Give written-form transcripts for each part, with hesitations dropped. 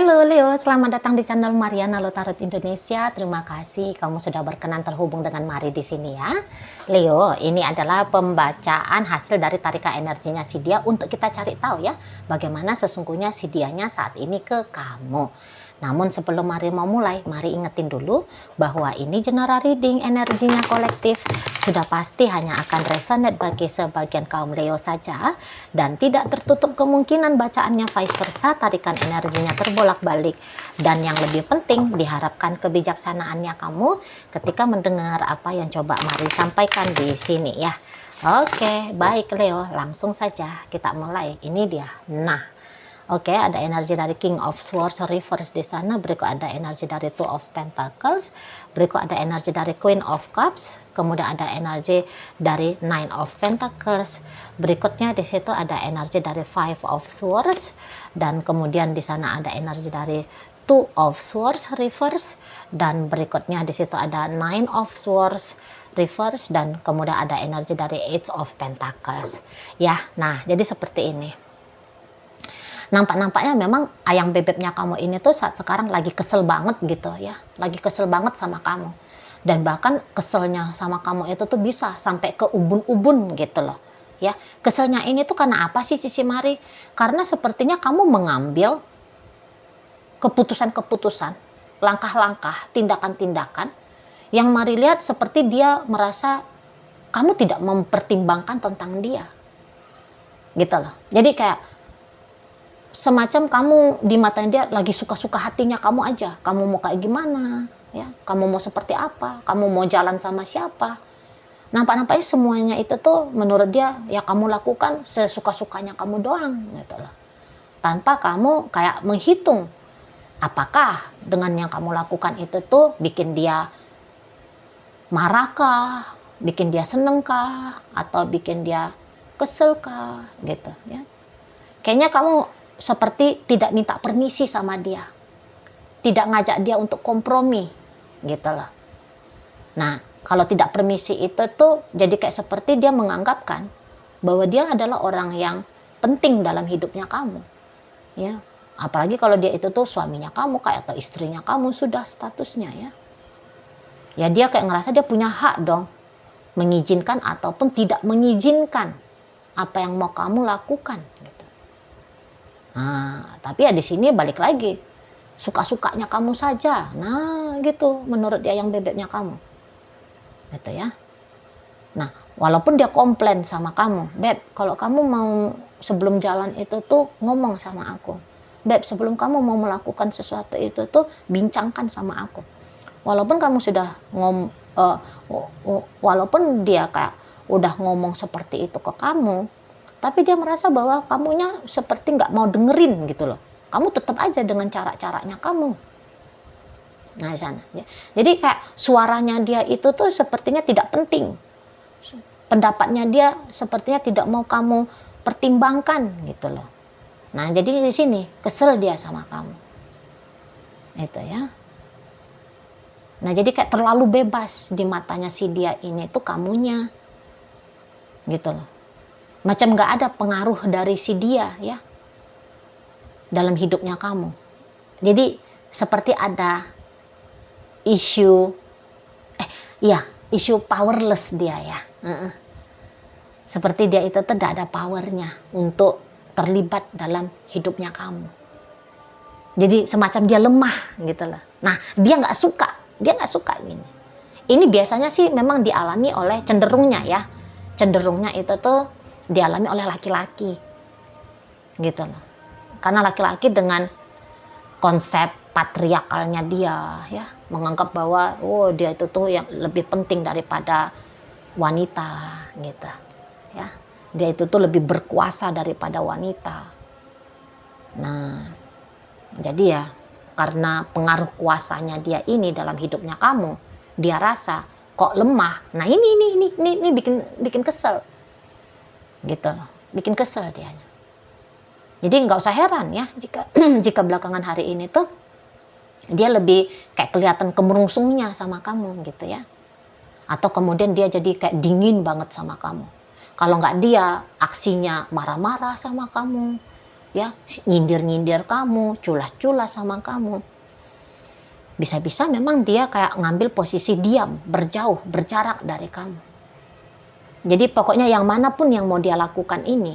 Halo Leo, selamat datang di channel Mariana Lotarot Indonesia. Terima kasih kamu sudah berkenan terhubung dengan Mari di sini ya. Leo, ini adalah pembacaan hasil dari tarikan energinya si dia untuk kita cari tahu ya bagaimana sesungguhnya si dianya saat ini ke kamu. Namun sebelum Mari mau mulai, Mari ingetin dulu bahwa ini general reading energinya kolektif. Sudah pasti hanya akan resonate bagi sebagian kaum Leo saja dan tidak tertutup kemungkinan bacaannya vice versa, tarikan energinya terbolak-balik. Dan yang lebih penting, diharapkan kebijaksanaannya kamu ketika mendengar apa yang coba Mari sampaikan di sini ya. Oke, baik Leo, langsung saja kita mulai. Ini dia. Nah, oke, ada energi dari King of Swords reverse di sana. Berikut ada energi dari Two of Pentacles. Berikut ada energi dari Queen of Cups. Kemudian ada energi dari Nine of Pentacles. Berikutnya di situ ada energi dari Five of Swords. Dan kemudian di sana ada energi dari Two of Swords reverse. Dan berikutnya di situ ada Nine of Swords reverse. Dan kemudian ada energi dari Eight of Pentacles. Ya, nah jadi seperti ini. Nampak-nampaknya memang ayang bebeknya kamu ini tuh saat sekarang lagi kesel banget gitu ya. Lagi kesel banget sama kamu. Dan bahkan keselnya sama kamu itu tuh bisa sampai ke ubun-ubun gitu loh. Ya, keselnya ini tuh karena apa sih Sisi Mari? Karena sepertinya kamu mengambil keputusan-keputusan, langkah-langkah, tindakan-tindakan yang Mari lihat seperti dia merasa kamu tidak mempertimbangkan tentang dia. Gitu loh. Jadi kayak semacam kamu di matanya dia lagi suka-suka hatinya kamu aja. Kamu mau kayak gimana, ya? Kamu mau seperti apa? Kamu mau jalan sama siapa? Nampak-nampaknya semuanya itu tuh menurut dia ya kamu lakukan sesuka-sukanya kamu doang, gitu loh. Tanpa kamu kayak menghitung apakah dengan yang kamu lakukan itu tuh bikin dia marahkah, bikin dia senengkah, atau bikin dia keselkah, gitu ya. Kayaknya kamu seperti tidak minta permisi sama dia, tidak ngajak dia untuk kompromi gitu loh. Nah, kalau tidak permisi itu tuh jadi kayak seperti dia menganggapkan bahwa dia adalah orang yang penting dalam hidupnya kamu ya. Apalagi kalau dia itu tuh suaminya kamu kayak atau istrinya kamu sudah statusnya ya. Ya dia kayak ngerasa dia punya hak dong mengizinkan ataupun tidak mengizinkan apa yang mau kamu lakukan gitu. Nah, tapi ya di sini balik lagi, suka-sukanya kamu saja. Nah, gitu menurut dia yang bebeknya kamu. Gitu ya. Nah, walaupun dia komplain sama kamu, "Beb, kalau kamu mau sebelum jalan itu tuh ngomong sama aku. Beb, sebelum kamu mau melakukan sesuatu itu tuh bincangkan sama aku." Walaupun kamu sudah walaupun dia kayak udah ngomong seperti itu ke kamu, tapi dia merasa bahwa kamunya seperti nggak mau dengerin gitu loh. Kamu tetap aja dengan cara-caranya kamu. Nah di sana. Ya. Jadi kayak suaranya dia itu tuh sepertinya tidak penting. Pendapatnya dia sepertinya tidak mau kamu pertimbangkan gitu loh. Nah jadi di sini kesel dia sama kamu. Itu ya. Nah jadi kayak terlalu bebas di matanya si dia ini tuh kamunya. Gitu loh. Macam gak ada pengaruh dari si dia ya dalam hidupnya kamu. Jadi seperti ada isu powerless dia ya. Seperti dia itu tidak ada powernya untuk terlibat dalam hidupnya kamu. Jadi semacam dia lemah gitu loh. Nah dia nggak suka gini. Ini biasanya sih memang dialami oleh cenderungnya ya. Cenderungnya itu tuh dialami oleh laki-laki gitu loh. Karena laki-laki dengan konsep patriarkalnya dia ya, menganggap bahwa dia itu tuh yang lebih penting daripada wanita gitu ya. Dia itu tuh lebih berkuasa daripada wanita. Nah, jadi ya karena pengaruh kuasanya dia ini dalam hidupnya kamu, dia rasa kok lemah. Nah, ini bikin kesel. Gitu loh, bikin kesel dia. Jadi nggak usah heran ya jika jika belakangan hari ini tuh dia lebih kayak kelihatan kemerungsungnya sama kamu gitu ya, atau kemudian dia jadi kayak dingin banget sama kamu. Kalau nggak dia aksinya marah-marah sama kamu, ya, nyindir-nyindir kamu, culas-culas sama kamu. Bisa-bisa memang dia kayak ngambil posisi diam, berjauh, berjarak dari kamu. Jadi pokoknya yang manapun yang mau dia lakukan ini,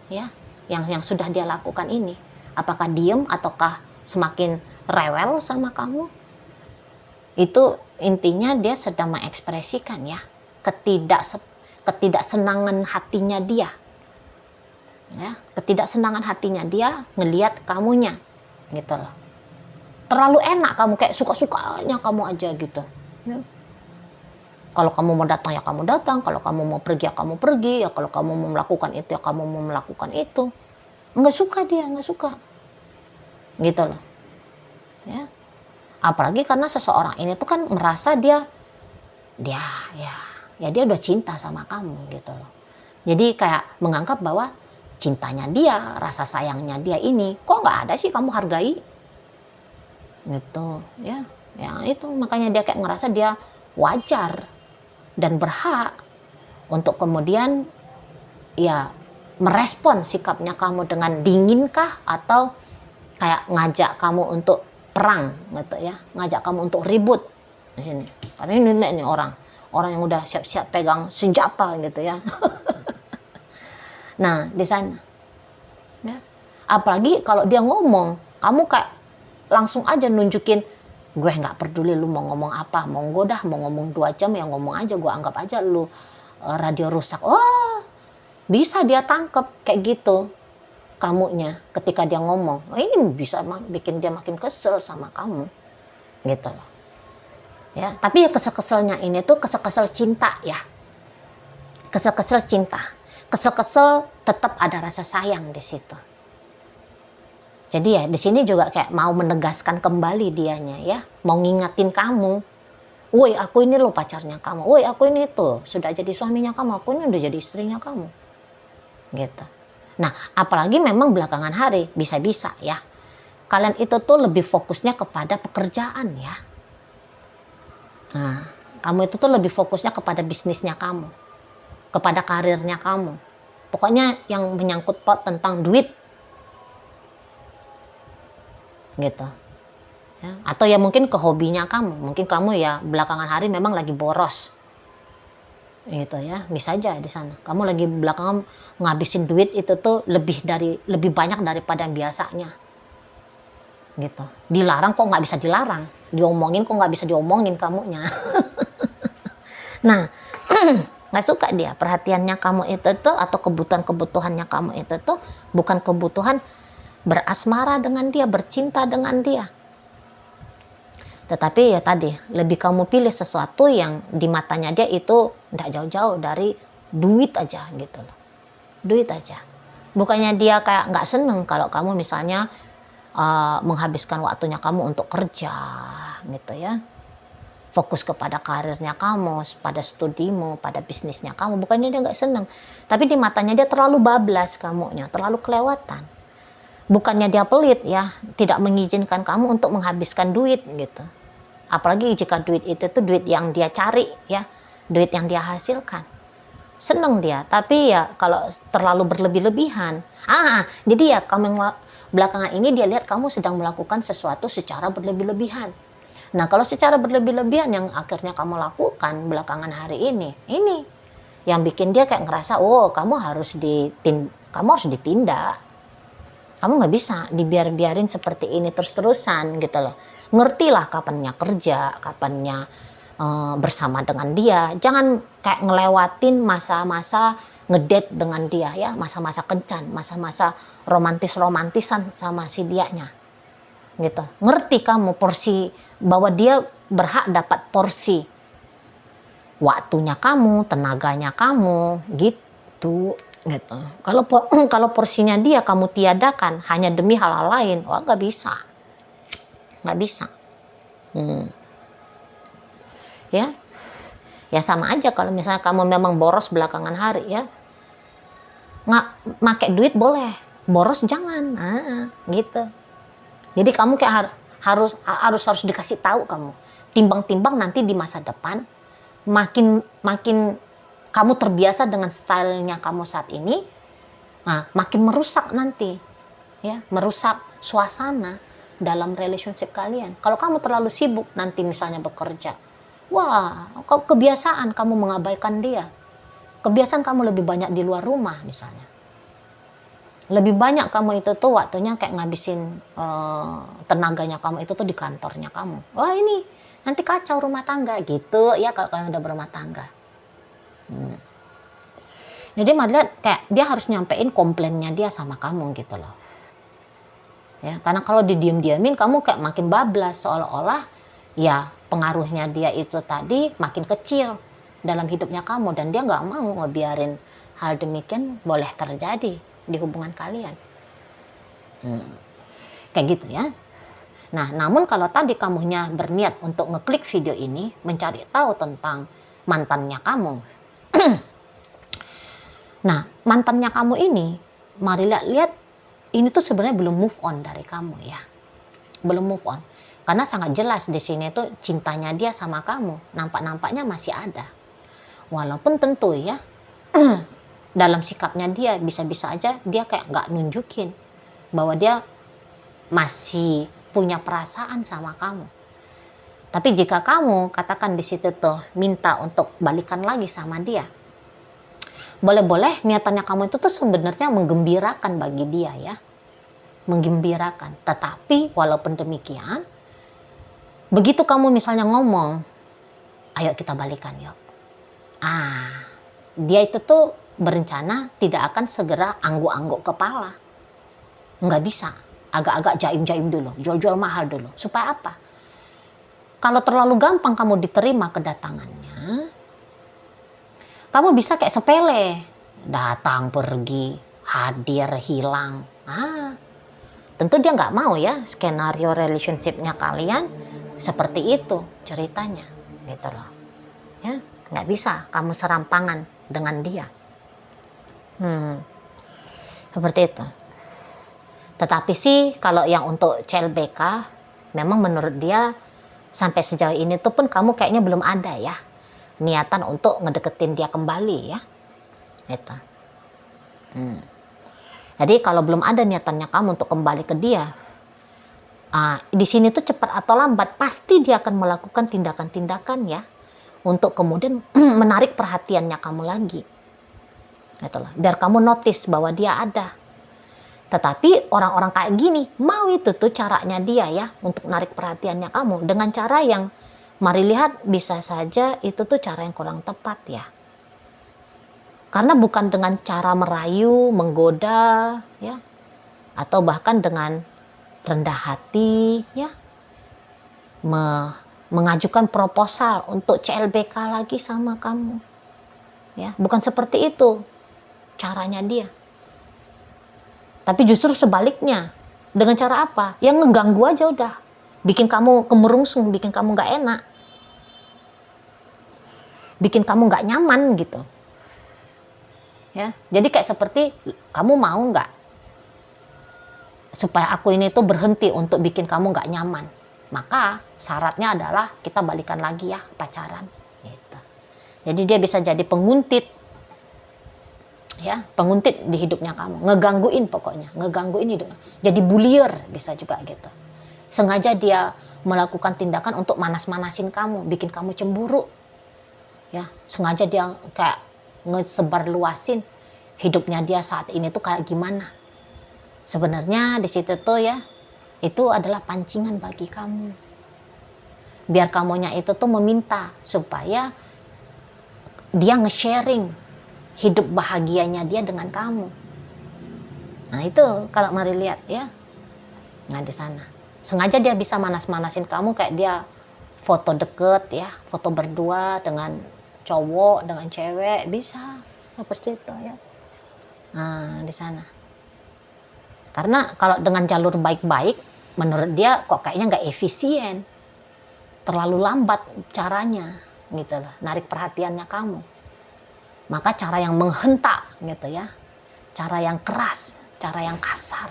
ya, yang sudah dia lakukan ini, apakah diem ataukah semakin rewel sama kamu, itu intinya dia sedang mengekspresikan ya ketidaksenangan hatinya dia, ya, ketidaksenangan hatinya dia ngelihat kamunya, gitu loh. Terlalu enak kamu, kayak suka-sukanya kamu aja gitu, ya. Kalau kamu mau datang ya kamu datang, kalau kamu mau pergi ya kamu pergi, ya kalau kamu mau melakukan itu ya kamu mau melakukan itu. Nggak suka dia, nggak suka, gitu loh, ya. Apalagi karena seseorang ini tuh kan merasa dia ya dia udah cinta sama kamu, gitu loh. Jadi kayak menganggap bahwa cintanya dia, rasa sayangnya dia ini kok nggak ada sih kamu hargai, gitu ya. Ya itu makanya dia kayak ngerasa dia wajar dan berhak untuk kemudian ya merespon sikapnya kamu dengan dinginkah atau kayak ngajak kamu untuk perang, gitu ya, ngajak kamu untuk ribut di sini. Karena ini orang yang udah siap-siap pegang senjata, gitu ya. Nah di sana, ya. Apalagi kalau dia ngomong, kamu kayak langsung aja nunjukin, gue nggak peduli lu mau ngomong apa, monggo dah, mau ngomong 2 jam ya ngomong aja, gue anggap aja lu radio rusak. Oh, bisa dia tangkep kayak gitu kamunya ketika dia ngomong. Oh, ini bisa bikin dia makin kesel sama kamu, gitu loh, ya. Tapi ya kesel-keselnya ini tuh kesel-kesel cinta ya, kesel-kesel cinta, kesel-kesel tetap ada rasa sayang di situ. Jadi ya di sini juga kayak mau menegaskan kembali dianya ya, mau ngingatin kamu, woi aku ini lo pacarnya kamu, woi aku ini tuh sudah jadi suaminya kamu, aku ini udah jadi istrinya kamu, gitu. Nah apalagi memang belakangan hari bisa-bisa ya kalian itu tuh lebih fokusnya kepada pekerjaan ya. Nah kamu itu tuh lebih fokusnya kepada bisnisnya kamu, kepada karirnya kamu, pokoknya yang menyangkut tentang duit, gitu ya. Atau ya mungkin ke hobinya kamu, mungkin kamu ya belakangan hari memang lagi boros, gitu ya, bisa aja di sana kamu lagi belakangan ngabisin duit itu tuh lebih banyak daripada yang biasanya, gitu. Dilarang kok nggak bisa dilarang, diomongin kok nggak bisa diomongin kamunya. Nah nggak suka dia perhatiannya kamu itu tuh, atau kebutuhannya kamu itu tuh bukan kebutuhan berasmara dengan dia, bercinta dengan dia, tetapi ya tadi lebih kamu pilih sesuatu yang di matanya dia itu tidak jauh-jauh dari duit aja, gitu loh, duit aja. Bukannya dia kayak nggak seneng kalau kamu misalnya menghabiskan waktunya kamu untuk kerja, gitu ya, fokus kepada karirnya kamu, pada studimu, pada bisnisnya kamu. Bukannya dia nggak seneng, tapi di matanya dia terlalu bablas kamunya, terlalu kelewatan. Bukannya dia pelit ya, tidak mengizinkan kamu untuk menghabiskan duit, gitu. Apalagi jika duit itu tuh duit yang dia cari ya, duit yang dia hasilkan. Seneng dia, tapi ya kalau terlalu berlebih-lebihan. Jadi ya kamu belakangan ini dia lihat kamu sedang melakukan sesuatu secara berlebih-lebihan. Nah kalau secara berlebih-lebihan yang akhirnya kamu lakukan belakangan hari ini yang bikin dia kayak ngerasa, oh kamu harus ditindak. Kamu nggak bisa dibiarin seperti ini terus-terusan, gitu loh. Ngertilah kapannya kerja, kapannya bersama dengan dia. Jangan kayak ngelewatin masa-masa ngedate dengan dia ya, masa-masa kencan, masa-masa romantisan sama si dianya, gitu. Ngerti kamu porsi, bahwa dia berhak dapat porsi waktunya kamu, tenaganya kamu, gitu. Gitu. Kalau porsinya dia kamu tiadakan hanya demi hal-hal lain, wah nggak bisa. Ya sama aja kalau misalnya kamu memang boros belakangan hari ya, nggak make duit boleh, boros jangan, gitu. Jadi kamu kayak harus dikasih tahu kamu, timbang-timbang nanti di masa depan makin kamu terbiasa dengan stylenya kamu saat ini, makin merusak nanti. ya, merusak suasana dalam relationship kalian. Kalau kamu terlalu sibuk nanti misalnya bekerja, wah, kebiasaan kamu mengabaikan dia. Kebiasaan kamu lebih banyak di luar rumah misalnya. Lebih banyak kamu itu tuh waktunya kayak ngabisin tenaganya kamu itu tuh di kantornya kamu. Wah, ini nanti kacau rumah tangga gitu ya kalau kalian udah berumah tangga. Jadi Maria kayak dia harus nyampein komplainnya dia sama kamu gitu loh. Ya, karena kalau didiem-diemin kamu kayak makin bablas, seolah-olah ya pengaruhnya dia itu tadi makin kecil dalam hidupnya kamu, dan dia nggak mau ngebiarin hal demikian boleh terjadi di hubungan kalian. Kayak gitu ya. Nah, namun kalau tadi kamunya berniat untuk ngeklik video ini mencari tahu tentang mantannya kamu. Nah, mantannya kamu ini, mari lihat ini tuh sebenarnya belum move on dari kamu ya. Belum move on. Karena sangat jelas di sini tuh cintanya dia sama kamu, nampak-nampaknya masih ada. Walaupun tentu ya, dalam sikapnya dia bisa-bisa aja dia kayak nggak nunjukin bahwa dia masih punya perasaan sama kamu. Tapi jika kamu katakan di situ tuh minta untuk balikan lagi sama dia, boleh-boleh niatannya kamu itu tuh sebenarnya menggembirakan bagi dia ya. Menggembirakan. Tetapi walaupun demikian, begitu kamu misalnya ngomong, ayo kita balikan yuk. Dia itu tuh berencana tidak akan segera angguk-angguk kepala. Nggak bisa. Agak-agak jaim-jaim dulu, jual-jual mahal dulu. Supaya apa? Kalau terlalu gampang kamu diterima kedatangannya, kamu bisa kayak sepele. Datang, pergi, hadir, hilang. Tentu dia nggak mau ya skenario relationship-nya kalian seperti itu ceritanya. Gitu loh. Ya, nggak bisa kamu serampangan dengan dia. Seperti itu. Tetapi sih kalau yang untuk CLBK, memang menurut dia sampai sejauh ini tuh pun kamu kayaknya belum ada ya niatan untuk ngedeketin dia kembali ya. Itu. Jadi kalau belum ada niatannya kamu untuk kembali ke dia, di sini tuh cepat atau lambat pasti dia akan melakukan tindakan-tindakan ya untuk kemudian menarik perhatiannya kamu lagi. Itulah, biar kamu notice bahwa dia ada. Tetapi orang-orang kayak gini mau itu tuh caranya dia ya untuk narik perhatiannya kamu dengan cara yang mari lihat bisa saja itu tuh cara yang kurang tepat ya. Karena bukan dengan cara merayu, menggoda ya, atau bahkan dengan rendah hati ya, mengajukan proposal untuk CLBK lagi sama kamu ya, bukan seperti itu caranya dia. Tapi justru sebaliknya. Dengan cara apa? Yang ngeganggu aja udah. Bikin kamu kemerungsung, bikin kamu gak enak. Bikin kamu gak nyaman gitu. Ya, jadi kayak seperti kamu mau gak supaya aku ini tuh berhenti untuk bikin kamu gak nyaman. Maka syaratnya adalah kita balikan lagi ya, pacaran. Gitu. Jadi dia bisa jadi penguntit. Ya, penguntit di hidupnya kamu, ngegangguin pokoknya, ngegangguin hidupnya. Jadi bullier bisa juga gitu. Sengaja dia melakukan tindakan untuk manas-manasin kamu, bikin kamu cemburu. Ya, sengaja dia kayak ngesebar luasin hidupnya dia saat ini tuh kayak gimana. Sebenarnya di situ tuh ya, itu adalah pancingan bagi kamu. Biar kamunya itu tuh meminta supaya dia nge-sharing hidup bahagianya dia dengan kamu. Nah itu kalau mari lihat ya. Nah di sana. Sengaja dia bisa manas-manasin kamu kayak dia foto deket ya. Foto berdua dengan cowok, dengan cewek. Bisa. Seperti itu ya. Nah di sana. Karena kalau dengan jalur baik-baik, menurut dia kok kayaknya nggak efisien. Terlalu lambat caranya. Gitu loh. Narik perhatiannya kamu. Maka cara yang menghentak gitu ya, cara yang keras, cara yang kasar,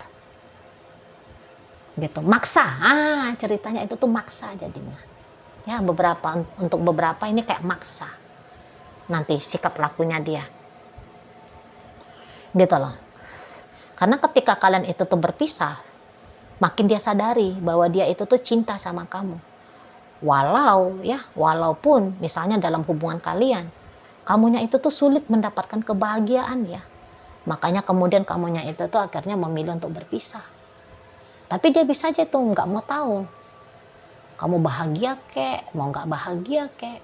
gitu, maksa. Ceritanya itu tuh maksa jadinya. Ya untuk beberapa ini kayak maksa. Nanti sikap lakunya dia, gitu loh. Karena ketika kalian itu tuh berpisah, makin dia sadari bahwa dia itu tuh cinta sama kamu. Walaupun misalnya dalam hubungan kalian, kamunya itu tuh sulit mendapatkan kebahagiaan ya. Makanya kemudian kamunya itu tuh akhirnya memilih untuk berpisah. Tapi dia bisa aja tuh nggak mau tahu. Kamu bahagia kek, mau nggak bahagia kek.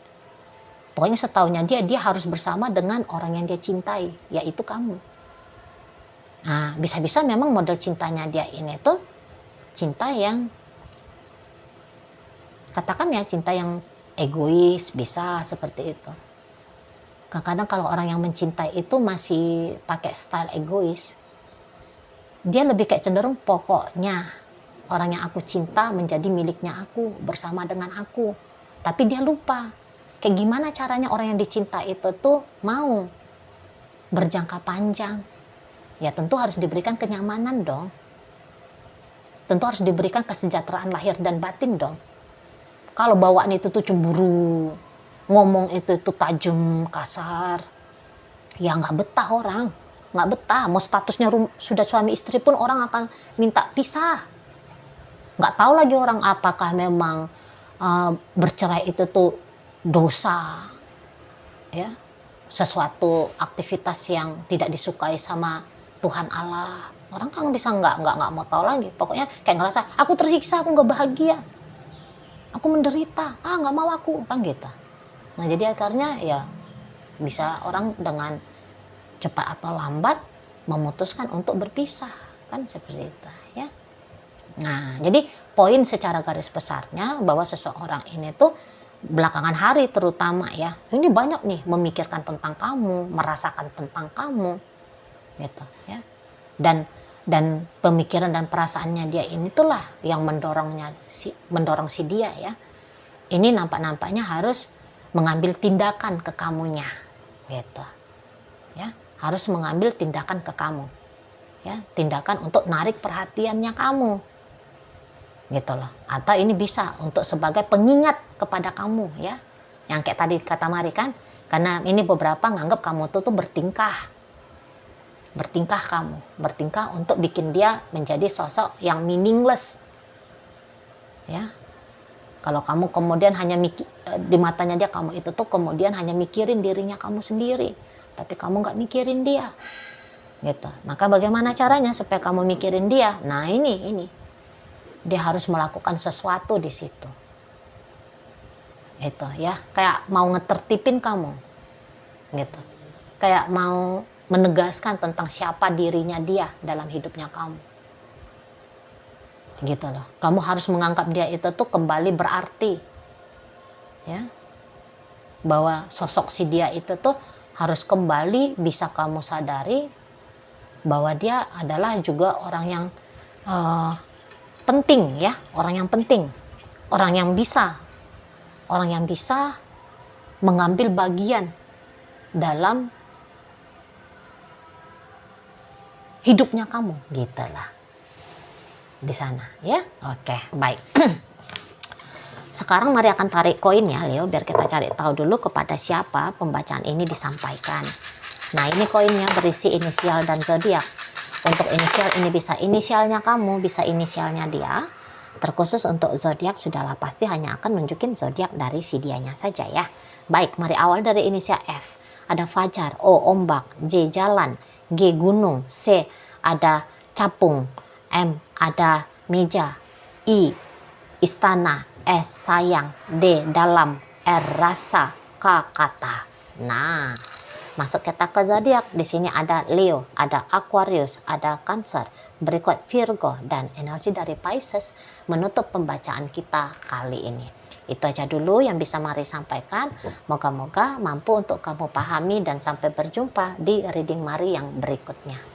Pokoknya setaunya dia harus bersama dengan orang yang dia cintai, yaitu kamu. Nah, bisa-bisa memang model cintanya dia ini tuh cinta yang, katakan ya, cinta yang egois, bisa seperti itu. Kadang-kadang kalau orang yang mencintai itu masih pakai style egois, dia lebih kayak cenderung pokoknya orang yang aku cinta menjadi miliknya aku, bersama dengan aku. Tapi dia lupa kayak gimana caranya orang yang dicinta itu tuh mau berjangka panjang. Ya tentu harus diberikan kenyamanan dong. Tentu harus diberikan kesejahteraan lahir dan batin dong. Kalau bawaan itu tuh cemburu, ngomong itu tuh tajam, kasar, ya nggak betah orang. Nggak betah, mau statusnya sudah suami istri pun orang akan minta pisah. Nggak tahu lagi orang apakah memang bercerai itu tuh dosa, ya, sesuatu aktivitas yang tidak disukai sama Tuhan Allah. Orang kan bisa nggak mau tahu lagi. Pokoknya kayak ngerasa aku tersiksa, aku nggak bahagia, aku menderita, nggak mau aku, kan gitu. Nah jadi akhirnya ya bisa orang dengan cepat atau lambat memutuskan untuk berpisah, kan seperti itu ya. Nah jadi poin secara garis besarnya bahwa seseorang ini tuh belakangan hari terutama ya, ini banyak nih memikirkan tentang kamu, merasakan tentang kamu gitu ya. Dan pemikiran dan perasaannya dia ini itulah yang mendorong si dia ya. Ini nampaknya harus mengambil tindakan ke kamunya gitu ya, harus mengambil tindakan ke kamu ya, tindakan untuk narik perhatiannya kamu gitu loh. Atau ini bisa untuk sebagai pengingat kepada kamu ya, yang kayak tadi kata Mari kan, karena ini beberapa nganggap kamu tuh bertingkah untuk bikin dia menjadi sosok yang meaningless ya. Kalau kamu kemudian hanya di matanya dia, kamu itu tuh kemudian hanya mikirin dirinya kamu sendiri, tapi kamu nggak mikirin dia, gitu. Maka bagaimana caranya supaya kamu mikirin dia? Nah ini dia harus melakukan sesuatu di situ, itu ya. Kayak mau ngetertipin kamu, gitu. Kayak mau menegaskan tentang siapa dirinya dia dalam hidupnya kamu. Gitu loh. Kamu harus menganggap dia itu tuh kembali berarti ya, bahwa sosok si dia itu tuh harus kembali bisa kamu sadari bahwa dia adalah juga orang yang penting ya, orang yang penting, orang yang bisa mengambil bagian dalam hidupnya kamu, gitulah di sana ya. Oke, baik. Sekarang Mari akan tarik koin ya Leo, biar kita cari tahu dulu kepada siapa pembacaan ini disampaikan. Nah ini koinnya berisi inisial dan zodiak. Untuk inisial ini bisa inisialnya kamu, bisa inisialnya dia. Terkhusus untuk zodiak sudahlah pasti hanya akan nunjukin zodiak dari si dianya saja ya. Baik, mari awal dari inisial F. Ada fajar, O ombak, J jalan, G gunung, C ada capung, M ada meja, I istana, S sayang, D dalam, R rasa, K kata. Nah, masuk kita ke zodiak. Di sini ada Leo, ada Aquarius, ada Cancer, berikut Virgo, dan energi dari Pisces menutup pembacaan kita kali ini. Itu aja dulu yang bisa Mari sampaikan. Moga-moga mampu untuk kamu pahami, dan sampai berjumpa di reading Mari yang berikutnya.